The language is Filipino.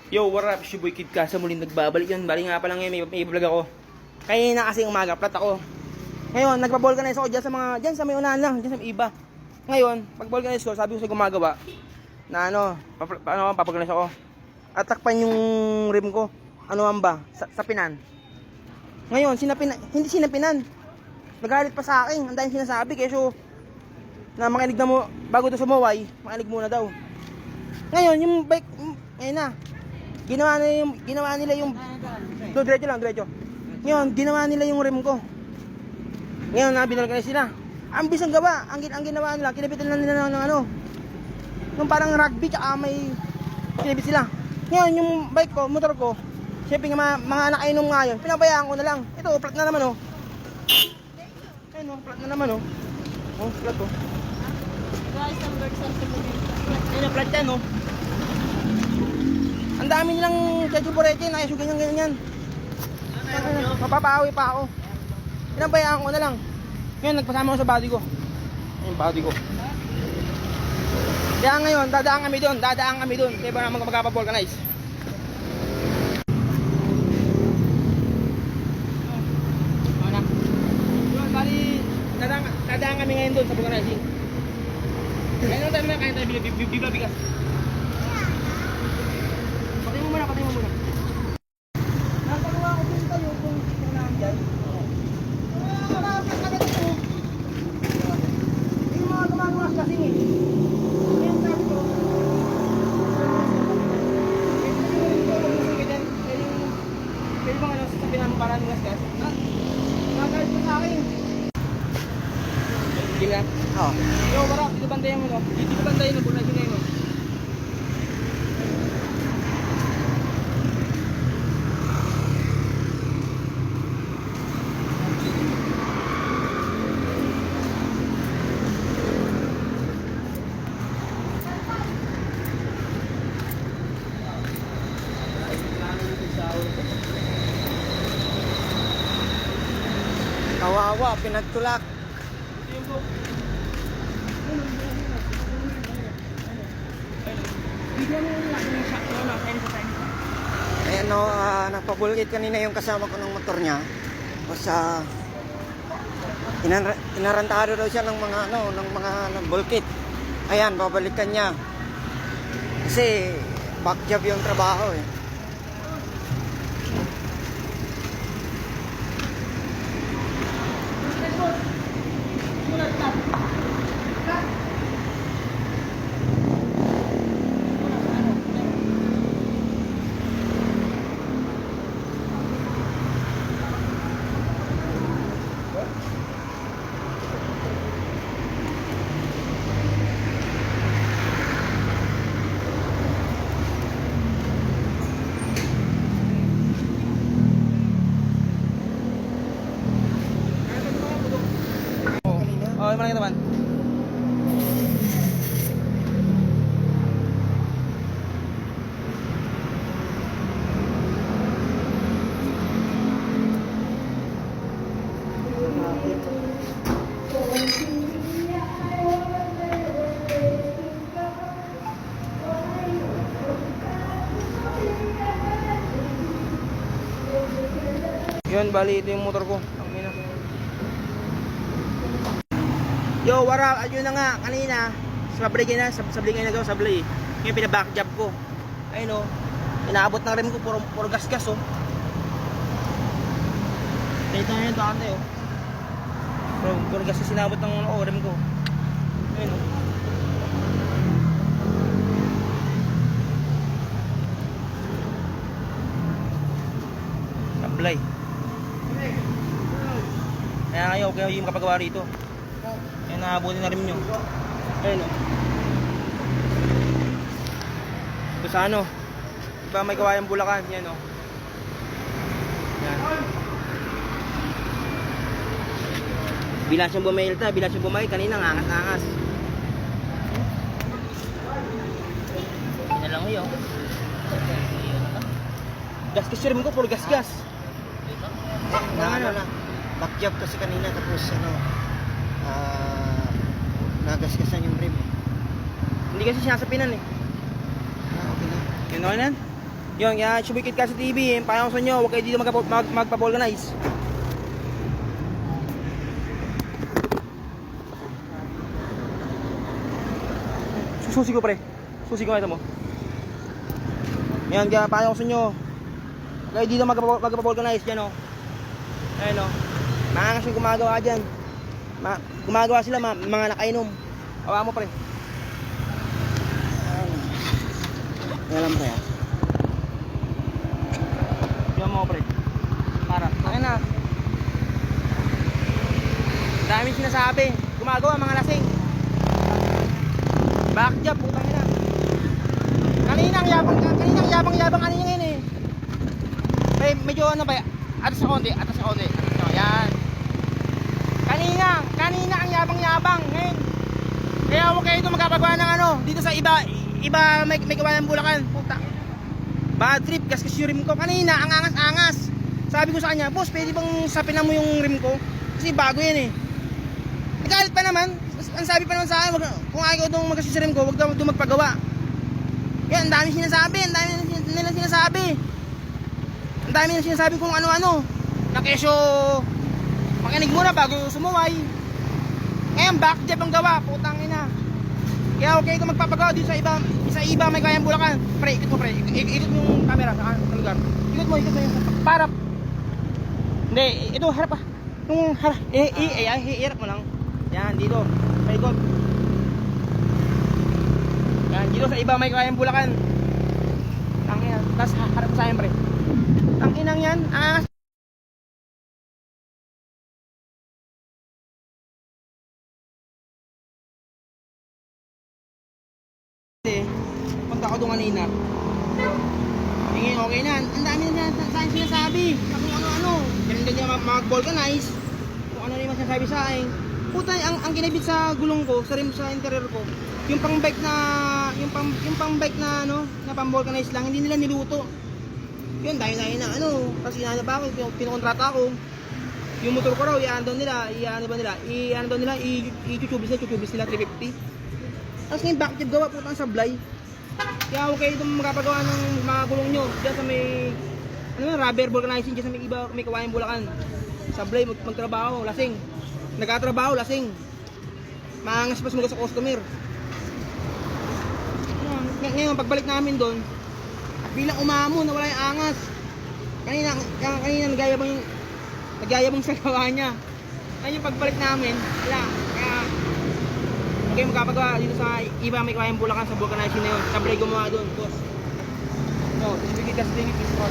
Yo, what up? Si Boy Kid ka sa muling nagbabalik yun. Bali nga pa lang ngayon, may vlog ako. Kaya na kasi umaga, plat ako. Ngayon, nagpa-vulcanize ako dyan sa mga, dyan sa may unahan lang, dyan sa may iba. Ngayon, pag-vulcanize ko, sabi ko sa gumagawa, na papagulanize ako. At takpan yung rim ko. Ano ba? Sa pinan. Ngayon, hindi sinapinan. Nagalit pa sa akin. Ang dahil sinasabi, keso na makinig na mo, bago to sumaway, makinig muna daw. Ngayon, yung bike, ngayon na. Ginawa nila yung diretso. Ngayon, ginawa nila yung rim ko. Ngayon, binulcanize sila. Ang bisang gawa, ang ginawa nila, kinabitan lang nila ng ano, nung parang rugby, tsaka may kinabit sila. Ngayon, yung bike ko, motor ko, siyempre nga mga nakainom nga yun, pinabayaan ko na lang. Ito, flat na naman, oh. Ayun, oh, flat na naman, oh. Oh, flat, oh. Ayun, flat yan, oh. Ang dami nilang chachuporete, nakayos yung ganyan. Mapapawi pa ako. Pinabayaan ko na lang. Ngayon, nagpasama ko sa body ko. Ayun, body ko. Kaya ngayon, dadaan kami doon. Kaya ba naman magpapavulcanize? Yun, bali, dadaan kami ngayon doon sa vulcanizing. Ngayon tayo na, kaya tayo bigas. Patay mo muna. Napagawa ko dito tayo kung nandyan. Yung mga gumagawa kasi ngayon sabi ko, pwede bang ano, sasabihan mo para ng gas? Nagalit mo sa akin. Hindi nga? Oo. Yo, warap, dito bandayan mo, no? Dito bandayan mo, bulay yun no? Kawawa, pinagtulak. Ayan o, nagpabulkit kanina yung kasama ko ng motor niya. Tapos inarantado daw siya ng mga bulkit. Ayan, babalikan niya. Kasi back job yung trabaho eh. Oh, yung mga naman. Yun, bali ito yung motor ko. Yo, what up? Ayun na nga, kanina sablay na daw, sablay. Ngayon pinaback job ko. Ayun o, inaabot ng rim ko, puro gas-gas o. Kahit na yun, daan tayo. Puro gas-gas sinabot ng rim ko. Ayun o. Sablay. Kaya kayo, okay yung kapagawa rito. Yan, naabutin na rin nyo. Ayun o. Ito sa ano, diba may kawayang Bulacan. Yan o. Yan. Bilas yung bumailta, bilas yung bumay. Kanina ngangas-ngangas. Yan na lang yun. Gas-gas yung rim ko, puro gas-gas. Back job kasi kanina tapos nagasgasan yung rim. Hindi kasi sinasapinan eh. Okay na. Yun o yan? Yun, kaya Subikit Kasi TV, paano sa inyo, huwag kayo dito magpa-vulcanize. Susi ko pre. Susi ko ito mo. Yan, kaya paano sa inyo, huwag kayo dito magpa-vulcanize dyan o. Ayun o. Maangas yung gumagawa dyan. Gumagawa sila mga nakainom. Awa mo pre. Yan lang pre ha. Yan mo pre. Para. Akin na. Dami sinasabi. Gumagawa mga lasing. Backjab putang ina. Kaninang yabang ano yung ngayon eh. Medyo ano ba? Atas sa konti. Yan. Kanina ang yabang ngayon. Kaya huwag kayo ito magkapagawa ng ano. Dito sa iba may gawa ng Bulacan. Puta. Bad trip kasi yung rim ko. Kanina ang angas. Sabi ko sa kanya, boss, pwede bang sapinan mo yung rim ko? Kasi bago yan eh. Nagalit pa naman. Ang sabi pa naman sa akin, kung ayaw itong magkasya sa rim ko, huwag daw ito magpagawa. Yan, ang dami sinasabi. Ang dami nilang sinasabi kung ano-ano. Na kesyo, makinig muna bago sumuway. Ngayon, backjab ang gawa. Putang ina. Kaya okay kung magpapagawa dito sa iba may kayang Bulacan. Pre, ikot mo pre. Ikot mo yung camera sa lugar. Ikot mo yung parap. Hindi, ito harap pa. Yung harap. Harap mo lang. Yan, dito. Paikot. Yan, dito sa iba may kayang Bulacan. Tangina. Tapos harap sa akin pre. Tanginang yan. Punta ko doon kanina. Tingin okay na. Ang dami na sa akin sinasabi. Kung ano-ano. Ganyan mag-vulcanize. Kung ano naman sinasabi sa akin. Puta, ang kinabit sa gulong ko, sa rim sa interior ko, yung pang-bike na ano, na pang-vulcanize lang, hindi nila niluto. Yun, dahil na ano, kasi inaanap ako, pinukontrata ako. Yung motor ko raw, i-tubeless nila 350. Tapos ngayon backjab gawa, putang sablay. Kaya huwag kayo itong magpapagawa ng mga gulong nyo. Diyan sa may, rubber vulcanizing, diyan sa may iba, may kawayan Bulacan. Sablay, magtrabaho, lasing. Nagkatrabaho, lasing. Maangas pa sumagot sa customer. Ngayon, pagbalik namin doon, bilang umamo, nawala yung angas. Kanina nagyayabang sa gawa niya. Ngayon yung pagbalik namin, wala. Kaya, okay, magkapagawa dito sa iba may kayang Bulacan sa vulcanizing na yun. Sablay gumawa doon, boss. No, Subikit Kasi TV, peace out.